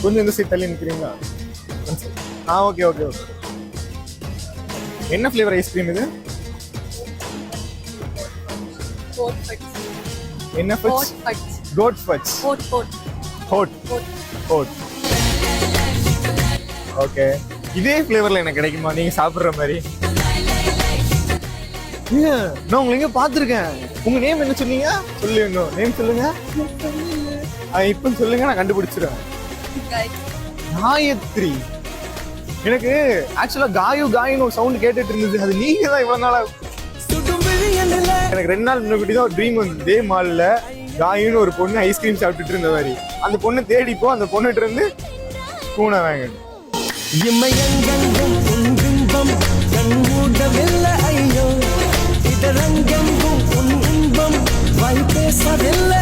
கொஞ்சம் இந்த சைட் தள்ளி நிற்கிறீங்களா? Okay okay okay. என்ன ஃப்ளேவர் ஐஸ்கிரீம் இது? என்ன fudge? Hot fudge. Hot. Okay. இதே ஃப்ளேவர்ல எனக்கு கிடைக்குமா நீங்க சாப்பிடுற மாதிரி? நான் உங்களை எங்க பாத்துருக்கேன். உங்க நேம் என்ன சொன்னீங்க? சொல்லுங்க, நேம் சொல்லுங்க. இப்ப சொல்லுங்க, நான் கண்டுபிடிச்சிருவேன். காயத்ரி. எனக்கு ஆக்சுவலா காயுன்னு ஒரு சவுண்ட் கேட்டுட்டு இருந்தது. அது நீங்க தான் இவ்வளவு நாளா. எனக்கு 2 நாள் முன்னாடி தான் ஒரு ட்ரீம் வந்து இதே மால்ல காயுன்னு ஒரு பொண்ணு ஐஸ்கிரீம் சாப்பிட்டுட்டு இருந்த மாதிரி. அந்த பொண்ணு தேடிப்போ அந்த பொண்ணுட்டு இருந்து பூனை வாங்கணும். ஐயோ இதரங்கம் உன் இன்பம் வாய் பேசவில்லை.